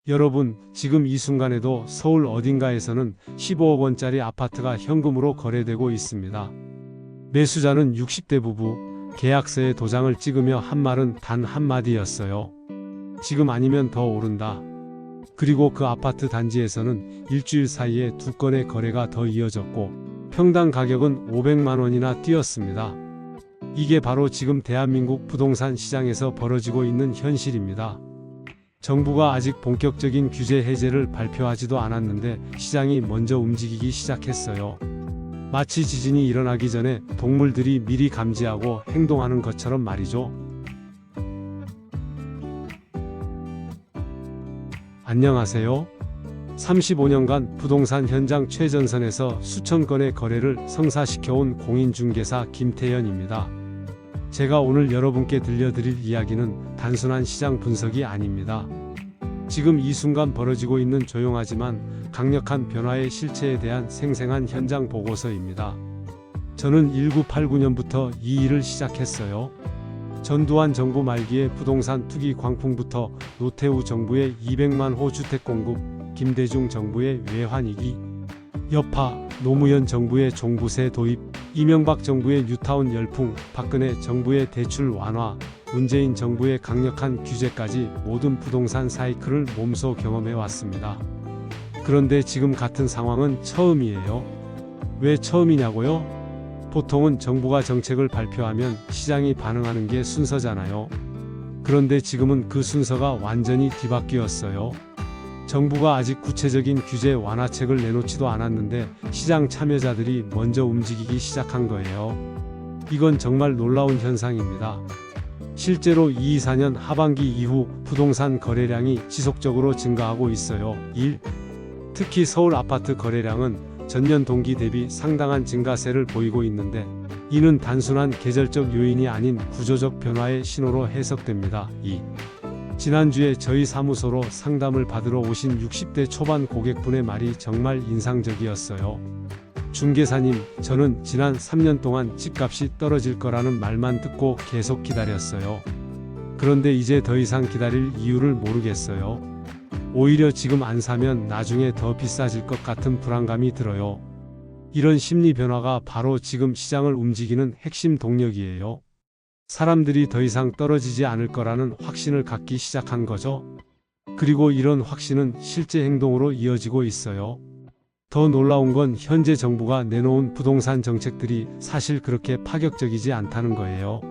여러분, 지금 이 순간에도 서울 어딘가에서는 15억 원짜리 아파트가 현금으로 거래되고 있습니다. 매수자는 60대 부부, 계약서에 도장을 찍으며 한 말은 단 한마디였어요. 지금 아니면 더 오른다. 그리고 그 아파트 단지에서는 일주일 사이에 2건의 거래가 더 이어졌고 평당 가격은 500만 원이나 뛰었습니다. 이게 바로 지금 대한민국 부동산 시장에서 벌어지고 있는 현실입니다. 정부가 아직 본격적인 규제 해제를 발표하지도 않았는데 시장이 먼저 움직이기 시작했어요. 마치 지진이 일어나기 전에 동물들이 미리 감지하고 행동하는 것처럼 말이죠. 안녕하세요. 35년간 부동산 현장 최전선에서 수천 건의 거래를 성사시켜온 공인중개사 김태현입니다. 제가 오늘 여러분께 들려드릴 이야기는 단순한 시장 분석이 아닙니다. 지금 이 순간 벌어지고 있는 조용하지만 강력한 변화의 실체에 대한 생생한 현장 보고서입니다. 저는 1989년부터 이 일을 시작했어요. 전두환 정부 말기에 부동산 투기 광풍부터 노태우 정부의 200만 호 주택 공급, 김대중 정부의 외환위기, 여파, 노무현 정부의 종부세 도입, 이명박 정부의 뉴타운 열풍, 박근혜 정부의 대출 완화, 문재인 정부의 강력한 규제까지 모든 부동산 사이클을 몸소 경험해 왔습니다. 그런데 지금 같은 상황은 처음이에요. 왜 처음이냐고요? 보통은 정부가 정책을 발표하면 시장이 반응하는 게 순서잖아요. 그런데 지금은 그 순서가 완전히 뒤바뀌었어요. 정부가 아직 구체적인 규제 완화책을 내놓지도 않았는데 시장 참여자들이 먼저 움직이기 시작한 거예요. 이건 정말 놀라운 현상입니다. 실제로 2024년 하반기 이후 부동산 거래량이 지속적으로 증가하고 있어요. 1. 특히 서울 아파트 거래량은 전년 동기 대비 상당한 증가세를 보이고 있는데 이는 단순한 계절적 요인이 아닌 구조적 변화의 신호로 해석됩니다. 2. 지난주에 저희 사무소로 상담을 받으러 오신 60대 초반 고객분의 말이 정말 인상적이었어요. 중개사님, 저는 지난 3년 동안 집값이 떨어질 거라는 말만 듣고 계속 기다렸어요. 그런데 이제 더 이상 기다릴 이유를 모르겠어요. 오히려 지금 안 사면 나중에 더 비싸질 것 같은 불안감이 들어요. 이런 심리 변화가 바로 지금 시장을 움직이는 핵심 동력이에요. 사람들이 더 이상 떨어지지 않을 거라는 확신을 갖기 시작한 거죠. 그리고 이런 확신은 실제 행동으로 이어지고 있어요. 더 놀라운 건 현재 정부가 내놓은 부동산 정책들이 사실 그렇게 파격적이지 않다는 거예요.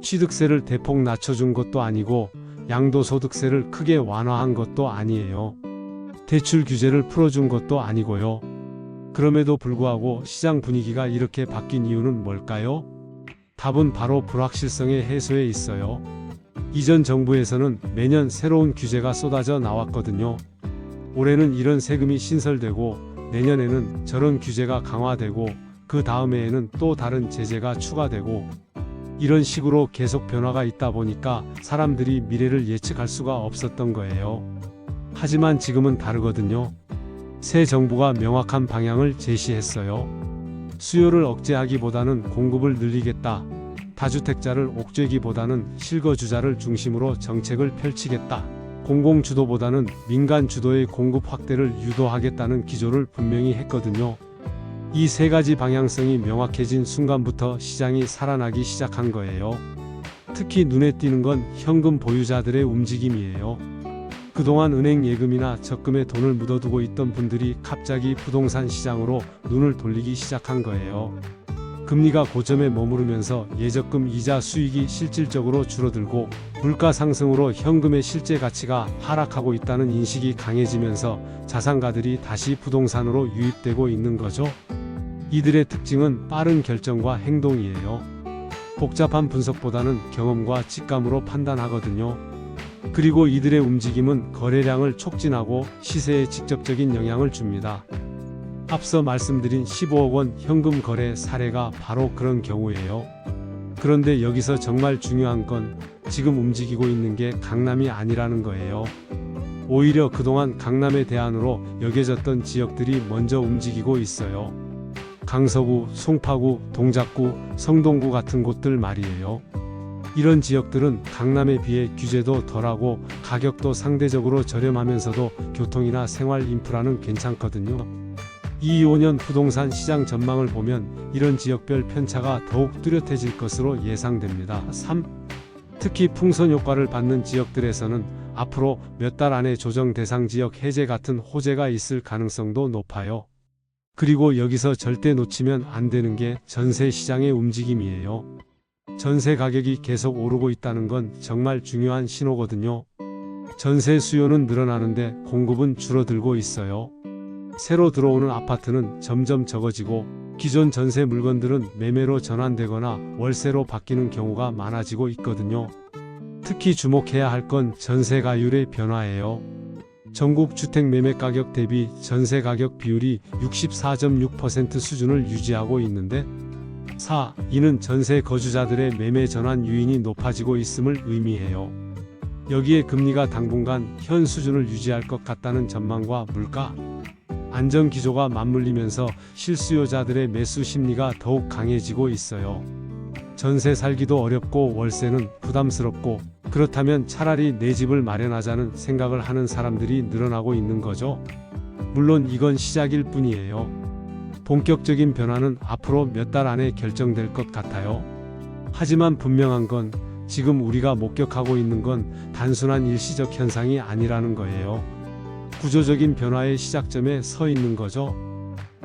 취득세를 대폭 낮춰준 것도 아니고 양도소득세를 크게 완화한 것도 아니에요. 대출 규제를 풀어준 것도 아니고요. 그럼에도 불구하고 시장 분위기가 이렇게 바뀐 이유는 뭘까요? 답은 바로 불확실성의 해소에 있어요. 이전 정부에서는 매년 새로운 규제가 쏟아져 나왔거든요. 올해는 이런 세금이 신설되고 내년에는 저런 규제가 강화되고 그 다음해에는 또 다른 제재가 추가되고 이런 식으로 계속 변화가 있다 보니까 사람들이 미래를 예측할 수가 없었던 거예요. 하지만 지금은 다르거든요. 새 정부가 명확한 방향을 제시했어요. 수요를 억제하기보다는 공급을 늘리겠다. 다주택자를 옥죄기보다는 실거주자를 중심으로 정책을 펼치겠다. 공공주도보다는 민간주도의 공급 확대를 유도하겠다는 기조를 분명히 했거든요. 이 세 가지 방향성이 명확해진 순간부터 시장이 살아나기 시작한 거예요. 특히 눈에 띄는 건 현금 보유자들의 움직임이에요. 그동안 은행 예금이나 적금에 돈을 묻어두고 있던 분들이 갑자기 부동산 시장으로 눈을 돌리기 시작한 거예요. 금리가 고점에 머무르면서 예적금 이자 수익이 실질적으로 줄어들고 물가 상승으로 현금의 실제 가치가 하락하고 있다는 인식이 강해지면서 자산가들이 다시 부동산으로 유입되고 있는 거죠. 이들의 특징은 빠른 결정과 행동이에요. 복잡한 분석보다는 경험과 직감으로 판단하거든요. 그리고 이들의 움직임은 거래량을 촉진하고 시세에 직접적인 영향을 줍니다. 앞서 말씀드린 15억 원 현금 거래 사례가 바로 그런 경우예요. 그런데 여기서 정말 중요한 건 지금 움직이고 있는 게 강남이 아니라는 거예요. 오히려 그동안 강남의 대안으로 여겨졌던 지역들이 먼저 움직이고 있어요. 강서구, 송파구, 동작구, 성동구 같은 곳들 말이에요. 이런 지역들은 강남에 비해 규제도 덜하고 가격도 상대적으로 저렴하면서도 교통이나 생활 인프라는 괜찮거든요. 2025년 부동산 시장 전망을 보면 이런 지역별 편차가 더욱 뚜렷해질 것으로 예상됩니다. 3. 특히 풍선 효과를 받는 지역들에서는 앞으로 몇 달 안에 조정 대상 지역 해제 같은 호재가 있을 가능성도 높아요. 그리고 여기서 절대 놓치면 안 되는 게 전세 시장의 움직임이에요. 전세 가격이 계속 오르고 있다는 건 정말 중요한 신호거든요. 전세 수요는 늘어나는데 공급은 줄어들고 있어요. 새로 들어오는 아파트는 점점 적어지고 기존 전세 물건들은 매매로 전환되거나 월세로 바뀌는 경우가 많아지고 있거든요. 특히 주목해야 할 건 전세 가율의 변화예요. 전국 주택 매매 가격 대비 전세 가격 비율이 64.6% 수준을 유지하고 있는데 4. 이는 전세 거주자들의 매매 전환 유인이 높아지고 있음을 의미해요. 여기에 금리가 당분간 현 수준을 유지할 것 같다는 전망과 물가 안정 기조가 맞물리면서 실수요자들의 매수 심리가 더욱 강해지고 있어요. 전세 살기도 어렵고 월세는 부담스럽고 그렇다면 차라리 내 집을 마련하자는 생각을 하는 사람들이 늘어나고 있는 거죠. 물론 이건 시작일 뿐이에요. 본격적인 변화는 앞으로 몇 달 안에 결정될 것 같아요. 하지만 분명한 건 지금 우리가 목격하고 있는 건 단순한 일시적 현상이 아니라는 거예요. 구조적인 변화의 시작점에 서 있는 거죠.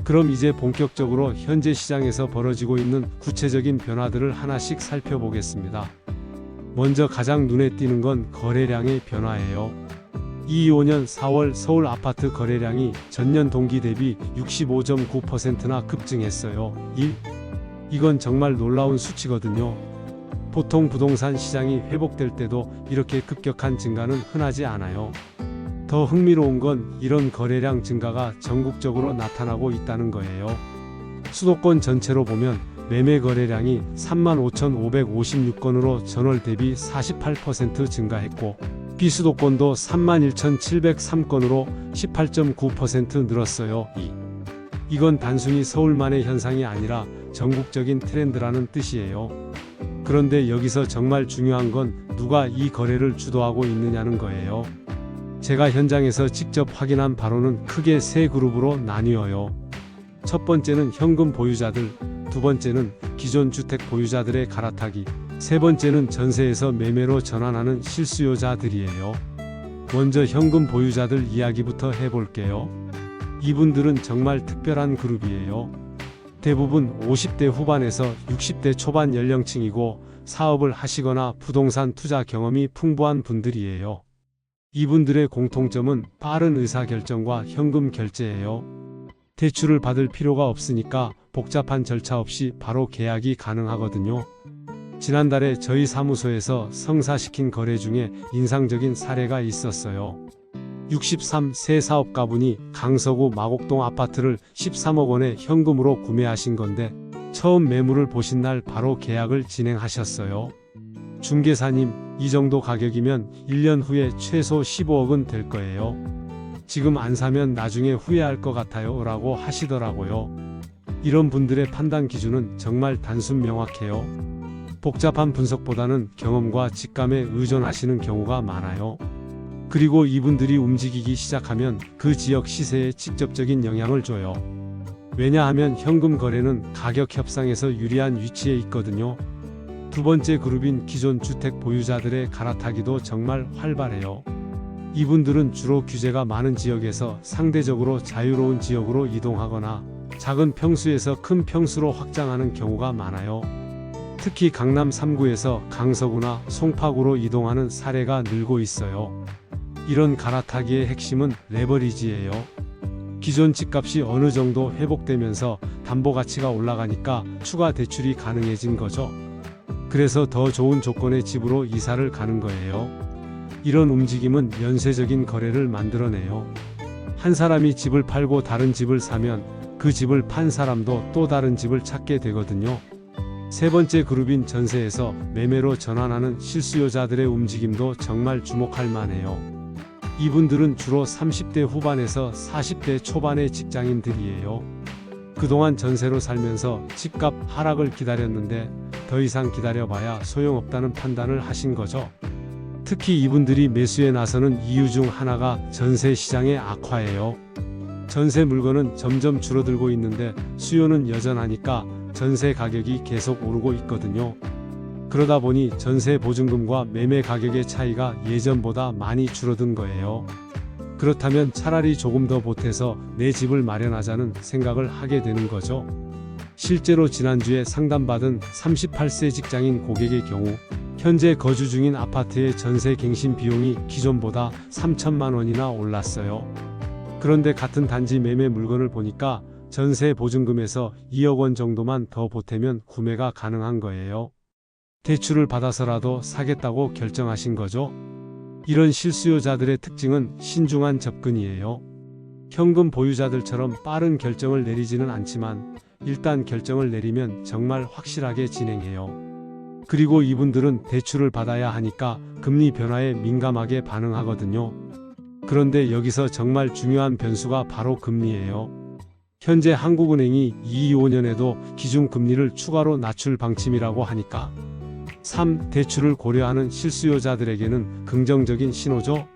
그럼 이제 본격적으로 현재 시장에서 벌어지고 있는 구체적인 변화들을 하나씩 살펴보겠습니다. 먼저 가장 눈에 띄는 건 거래량의 변화예요. 2025년 4월 서울 아파트 거래량이 전년 동기 대비 65.9%나 급증했어요. 이건 정말 놀라운 수치거든요. 보통 부동산 시장이 회복될 때도 이렇게 급격한 증가는 흔하지 않아요. 더 흥미로운 건 이런 거래량 증가가 전국적으로 나타나고 있다는 거예요. 수도권 전체로 보면 매매 거래량이 35,556건으로 전월 대비 48% 증가했고 비수도권도 31,703건으로 18.9% 늘었어요. 이건 단순히 서울만의 현상이 아니라 전국적인 트렌드라는 뜻이에요. 그런데 여기서 정말 중요한 건 누가 이 거래를 주도하고 있느냐는 거예요. 제가 현장에서 직접 확인한 바로는 크게 세 그룹으로 나뉘어요. 첫 번째는 현금 보유자들, 두 번째는 기존 주택 보유자들의 갈아타기, 세 번째는 전세에서 매매로 전환하는 실수요자들이에요. 먼저 현금 보유자들 이야기부터 해볼게요. 이분들은 정말 특별한 그룹이에요. 대부분 50대 후반에서 60대 초반 연령층이고 사업을 하시거나 부동산 투자 경험이 풍부한 분들이에요. 이분들의 공통점은 빠른 의사결정과 현금 결제예요. 대출을 받을 필요가 없으니까 복잡한 절차 없이 바로 계약이 가능하거든요. 지난달에 저희 사무소에서 성사시킨 거래 중에 인상적인 사례가 있었어요. 63세 사업가분이 강서구 마곡동 아파트를 13억 원에 현금으로 구매하신 건데 처음 매물을 보신 날 바로 계약을 진행하셨어요. 중개사님, 이 정도 가격이면 1년 후에 최소 15억은 될 거예요. 지금 안 사면 나중에 후회할 것 같아요 라고 하시더라고요. 이런 분들의 판단 기준은 정말 단순 명확해요. 복잡한 분석보다는 경험과 직감에 의존하시는 경우가 많아요. 그리고 이분들이 움직이기 시작하면 그 지역 시세에 직접적인 영향을 줘요. 왜냐하면 현금 거래는 가격 협상에서 유리한 위치에 있거든요. 두 번째 그룹인 기존 주택 보유자들의 갈아타기도 정말 활발해요. 이분들은 주로 규제가 많은 지역에서 상대적으로 자유로운 지역으로 이동하거나 작은 평수에서 큰 평수로 확장하는 경우가 많아요. 특히 강남 3구에서 강서구나 송파구로 이동하는 사례가 늘고 있어요. 이런 갈아타기의 핵심은 레버리지예요. 기존 집값이 어느 정도 회복되면서 담보 가치가 올라가니까 추가 대출이 가능해진 거죠. 그래서 더 좋은 조건의 집으로 이사를 가는 거예요. 이런 움직임은 연쇄적인 거래를 만들어내요. 한 사람이 집을 팔고 다른 집을 사면 그 집을 판 사람도 또 다른 집을 찾게 되거든요. 세 번째 그룹인 전세에서 매매로 전환하는 실수요자들의 움직임도 정말 주목할 만해요. 이분들은 주로 30대 후반에서 40대 초반의 직장인들이에요. 그동안 전세로 살면서 집값 하락을 기다렸는데 더 이상 기다려봐야 소용없다는 판단을 하신 거죠. 특히 이분들이 매수에 나서는 이유 중 하나가 전세 시장의 악화예요. 전세 물건은 점점 줄어들고 있는데 수요는 여전하니까 전세 가격이 계속 오르고 있거든요. 그러다 보니 전세 보증금과 매매 가격의 차이가 예전보다 많이 줄어든 거예요. 그렇다면 차라리 조금 더 보태서 내 집을 마련하자는 생각을 하게 되는 거죠. 실제로 지난주에 상담받은 38세 직장인 고객의 경우 현재 거주 중인 아파트의 전세 갱신 비용이 기존보다 3천만 원이나 올랐어요. 그런데 같은 단지 매매 물건을 보니까 전세 보증금에서 2억 원 정도만 더 보태면 구매가 가능한 거예요. 대출을 받아서라도 사겠다고 결정하신 거죠. 이런 실수요자들의 특징은 신중한 접근이에요. 현금 보유자들처럼 빠른 결정을 내리지는 않지만 일단 결정을 내리면 정말 확실하게 진행해요. 그리고 이분들은 대출을 받아야 하니까 금리 변화에 민감하게 반응하거든요. 그런데 여기서 정말 중요한 변수가 바로 금리예요. 현재 한국은행이 2025년에도 기준금리를 추가로 낮출 방침이라고 하니까 3. 대출을 고려하는 실수요자들에게는 긍정적인 신호죠.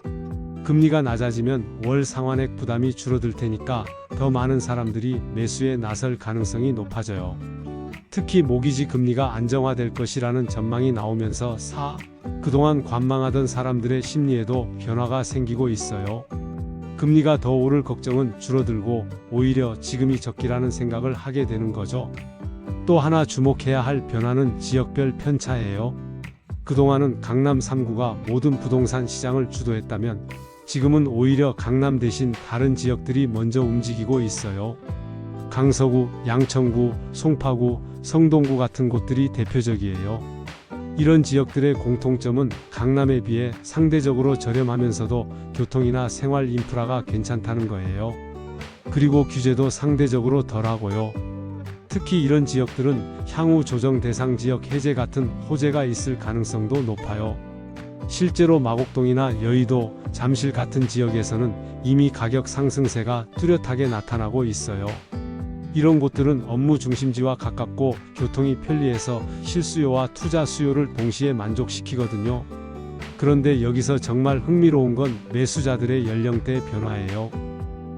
금리가 낮아지면 월 상환액 부담이 줄어들 테니까 더 많은 사람들이 매수에 나설 가능성이 높아져요. 특히 모기지 금리가 안정화될 것이라는 전망이 나오면서 4. 그동안 관망하던 사람들의 심리에도 변화가 생기고 있어요. 금리가 더 오를 걱정은 줄어들고 오히려 지금이 적기라는 생각을 하게 되는 거죠. 또 하나 주목해야 할 변화는 지역별 편차예요. 그동안은 강남 3구가 모든 부동산 시장을 주도했다면 지금은 오히려 강남 대신 다른 지역들이 먼저 움직이고 있어요. 강서구, 양천구, 송파구, 성동구 같은 곳들이 대표적이에요. 이런 지역들의 공통점은 강남에 비해 상대적으로 저렴하면서도 교통이나 생활 인프라가 괜찮다는 거예요. 그리고 규제도 상대적으로 덜하고요. 특히 이런 지역들은 향후 조정 대상 지역 해제 같은 호재가 있을 가능성도 높아요. 실제로 마곡동이나 여의도, 잠실 같은 지역에서는 이미 가격 상승세가 뚜렷하게 나타나고 있어요. 이런 곳들은 업무 중심지와 가깝고 교통이 편리해서 실수요와 투자 수요를 동시에 만족시키거든요. 그런데 여기서 정말 흥미로운 건 매수자들의 연령대 변화예요.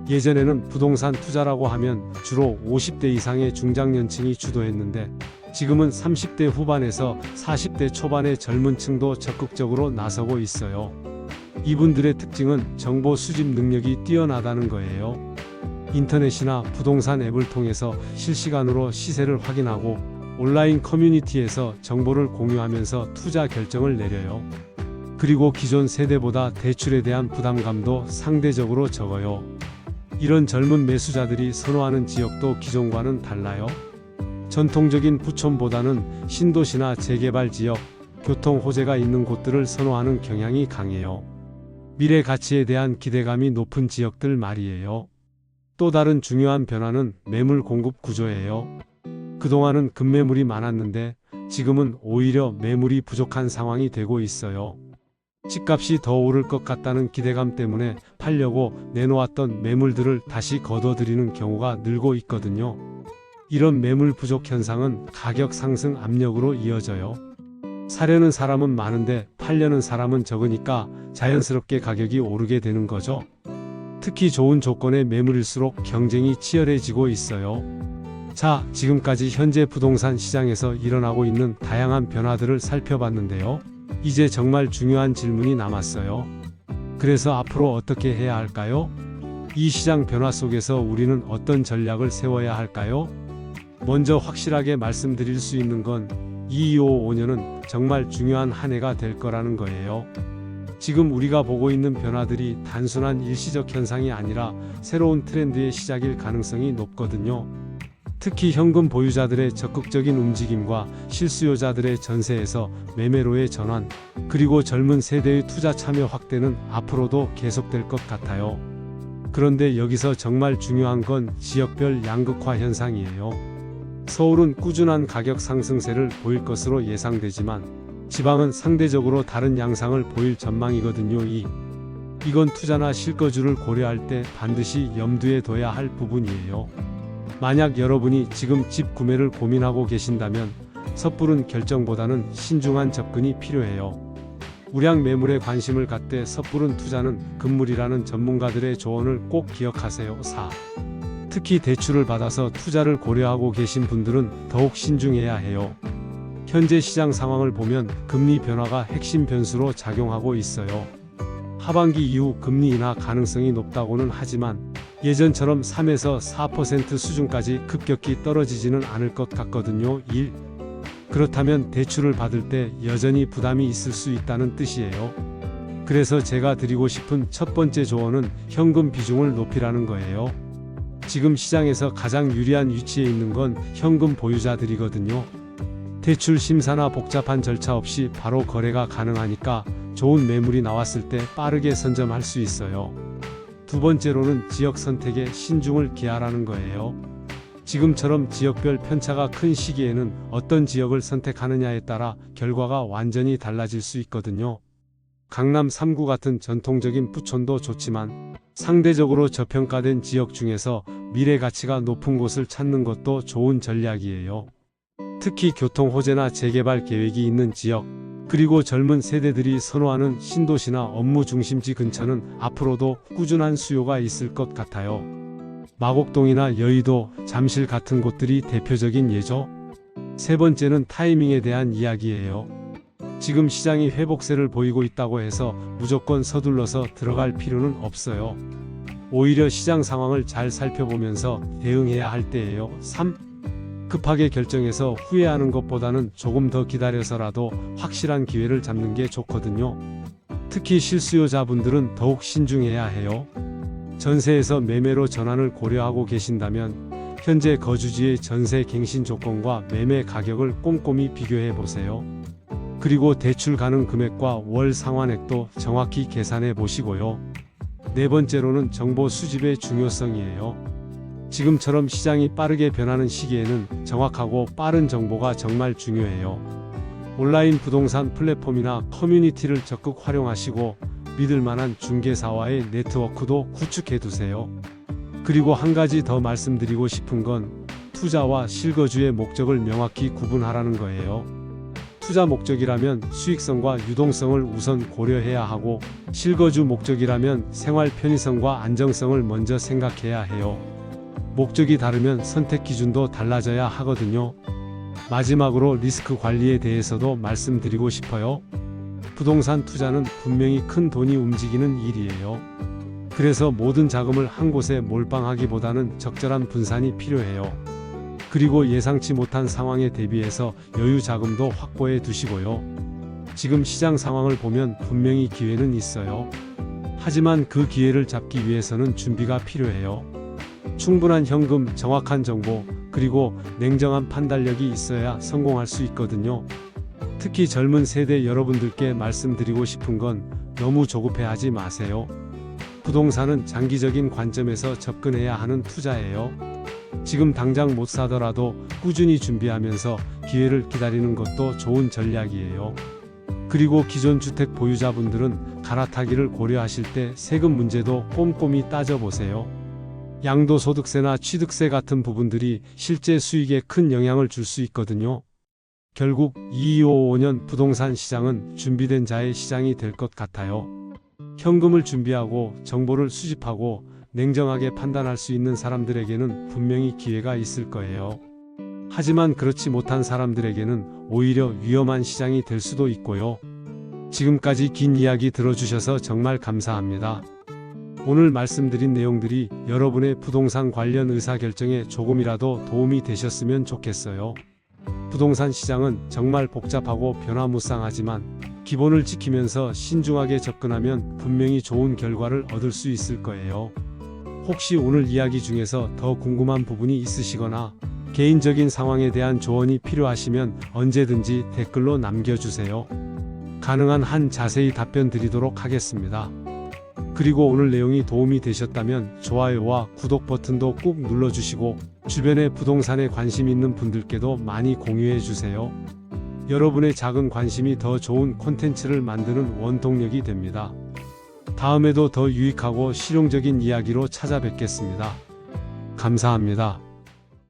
예전에는 부동산 투자라고 하면 주로 50대 이상의 중장년층이 주도했는데 지금은 30대 후반에서 40대 초반의 젊은 층도 적극적으로 나서고 있어요. 이분들의 특징은 정보 수집 능력이 뛰어나다는 거예요. 인터넷이나 부동산 앱을 통해서 실시간으로 시세를 확인하고 온라인 커뮤니티에서 정보를 공유하면서 투자 결정을 내려요. 그리고 기존 세대보다 대출에 대한 부담감도 상대적으로 적어요. 이런 젊은 매수자들이 선호하는 지역도 기존과는 달라요. 전통적인 부촌보다는 신도시나 재개발 지역, 교통 호재가 있는 곳들을 선호하는 경향이 강해요. 미래 가치에 대한 기대감이 높은 지역들 말이에요. 또 다른 중요한 변화는 매물 공급 구조예요. 그동안은 급매물이 많았는데 지금은 오히려 매물이 부족한 상황이 되고 있어요. 집값이 더 오를 것 같다는 기대감 때문에 팔려고 내놓았던 매물들을 다시 거둬들이는 경우가 늘고 있거든요. 이런 매물 부족 현상은 가격 상승 압력으로 이어져요. 사려는 사람은 많은데 팔려는 사람은 적으니까 자연스럽게 가격이 오르게 되는 거죠. 특히 좋은 조건의 매물일수록 경쟁이 치열해지고 있어요. 자, 지금까지 현재 부동산 시장에서 일어나고 있는 다양한 변화들을 살펴봤는데요. 이제 정말 중요한 질문이 남았어요. 그래서 앞으로 어떻게 해야 할까요? 이 시장 변화 속에서 우리는 어떤 전략을 세워야 할까요? 먼저 확실하게 말씀드릴 수 있는 건 2255년은 정말 중요한 한 해가 될 거라는 거예요. 지금 우리가 보고 있는 변화들이 단순한 일시적 현상이 아니라 새로운 트렌드의 시작일 가능성이 높거든요. 특히 현금 보유자들의 적극적인 움직임과 실수요자들의 전세에서 매매로의 전환, 그리고 젊은 세대의 투자 참여 확대는 앞으로도 계속될 것 같아요. 그런데 여기서 정말 중요한 건 지역별 양극화 현상이에요. 서울은 꾸준한 가격 상승세를 보일 것으로 예상되지만 지방은 상대적으로 다른 양상을 보일 전망이거든요. 이건 투자나 실거주를 고려할 때 반드시 염두에 둬야 할 부분이에요. 만약 여러분이 지금 집 구매를 고민하고 계신다면 섣부른 결정보다는 신중한 접근이 필요해요. 우량 매물에 관심을 갖되 섣부른 투자는 금물이라는 전문가들의 조언을 꼭 기억하세요. 4. 특히 대출을 받아서 투자를 고려하고 계신 분들은 더욱 신중해야 해요. 현재 시장 상황을 보면 금리 변화가 핵심 변수로 작용하고 있어요. 하반기 이후 금리 인하 가능성이 높다고는 하지만 예전처럼 3에서 4% 수준까지 급격히 떨어지지는 않을 것 같거든요. 1. 그렇다면 대출을 받을 때 여전히 부담이 있을 수 있다는 뜻이에요. 그래서 제가 드리고 싶은 첫 번째 조언은 현금 비중을 높이라는 거예요. 지금 시장에서 가장 유리한 위치에 있는 건 현금 보유자들이거든요. 대출 심사나 복잡한 절차 없이 바로 거래가 가능하니까 좋은 매물이 나왔을 때 빠르게 선점할 수 있어요. 두 번째로는 지역 선택에 신중을 기하라는 거예요. 지금처럼 지역별 편차가 큰 시기에는 어떤 지역을 선택하느냐에 따라 결과가 완전히 달라질 수 있거든요. 강남 3구 같은 전통적인 부촌도 좋지만 상대적으로 저평가된 지역 중에서 미래 가치가 높은 곳을 찾는 것도 좋은 전략이에요. 특히 교통 호재나 재개발 계획이 있는 지역, 그리고 젊은 세대들이 선호하는 신도시나 업무 중심지 근처는 앞으로도 꾸준한 수요가 있을 것 같아요. 마곡동이나 여의도, 잠실 같은 곳들이 대표적인 예죠. 세 번째는 타이밍에 대한 이야기예요. 지금 시장이 회복세를 보이고 있다고 해서 무조건 서둘러서 들어갈 필요는 없어요. 오히려 시장 상황을 잘 살펴보면서 대응해야 할 때예요. 3. 급하게 결정해서 후회하는 것보다는 조금 더 기다려서라도 확실한 기회를 잡는 게 좋거든요. 특히 실수요자분들은 더욱 신중해야 해요. 전세에서 매매로 전환을 고려하고 계신다면 현재 거주지의 전세 갱신 조건과 매매 가격을 꼼꼼히 비교해 보세요. 그리고 대출 가능 금액과 월 상환액도 정확히 계산해 보시고요. 네 번째로는 정보 수집의 중요성이에요. 지금처럼 시장이 빠르게 변하는 시기에는 정확하고 빠른 정보가 정말 중요해요. 온라인 부동산 플랫폼이나 커뮤니티를 적극 활용하시고 믿을 만한 중개사와의 네트워크도 구축해 두세요. 그리고 한 가지 더 말씀드리고 싶은 건 투자와 실거주의 목적을 명확히 구분하라는 거예요. 투자 목적이라면 수익성과 유동성을 우선 고려해야 하고 실거주 목적이라면 생활 편의성과 안정성을 먼저 생각해야 해요. 목적이 다르면 선택 기준도 달라져야 하거든요. 마지막으로 리스크 관리에 대해서도 말씀드리고 싶어요. 부동산 투자는 분명히 큰 돈이 움직이는 일이에요. 그래서 모든 자금을 한 곳에 몰빵하기보다는 적절한 분산이 필요해요. 그리고 예상치 못한 상황에 대비해서 여유 자금도 확보해 두시고요. 지금 시장 상황을 보면 분명히 기회는 있어요. 하지만 그 기회를 잡기 위해서는 준비가 필요해요. 충분한 현금, 정확한 정보, 그리고 냉정한 판단력이 있어야 성공할 수 있거든요. 특히 젊은 세대 여러분들께 말씀드리고 싶은 건 너무 조급해하지 마세요. 부동산은 장기적인 관점에서 접근해야 하는 투자예요. 지금 당장 못 사더라도 꾸준히 준비하면서 기회를 기다리는 것도 좋은 전략이에요. 그리고 기존 주택 보유자분들은 갈아타기를 고려하실 때 세금 문제도 꼼꼼히 따져보세요. 양도소득세나 취득세 같은 부분들이 실제 수익에 큰 영향을 줄 수 있거든요. 결국 2255년 부동산 시장은 준비된 자의 시장이 될 것 같아요. 현금을 준비하고 정보를 수집하고 냉정하게 판단할 수 있는 사람들에게는 분명히 기회가 있을 거예요. 하지만 그렇지 못한 사람들에게는 오히려 위험한 시장이 될 수도 있고요. 지금까지 긴 이야기 들어주셔서 정말 감사합니다. 오늘 말씀드린 내용들이 여러분의 부동산 관련 의사결정에 조금이라도 도움이 되셨으면 좋겠어요. 부동산 시장은 정말 복잡하고 변화무쌍하지만 기본을 지키면서 신중하게 접근하면 분명히 좋은 결과를 얻을 수 있을 거예요. 혹시 오늘 이야기 중에서 더 궁금한 부분이 있으시거나 개인적인 상황에 대한 조언이 필요하시면 언제든지 댓글로 남겨주세요. 가능한 한 자세히 답변 드리도록 하겠습니다. 그리고 오늘 내용이 도움이 되셨다면 좋아요와 구독 버튼도 꾹 눌러주시고 주변에 부동산에 관심 있는 분들께도 많이 공유해 주세요. 여러분의 작은 관심이 더 좋은 콘텐츠를 만드는 원동력이 됩니다. 다음에도 더 유익하고 실용적인 이야기로 찾아뵙겠습니다. 감사합니다.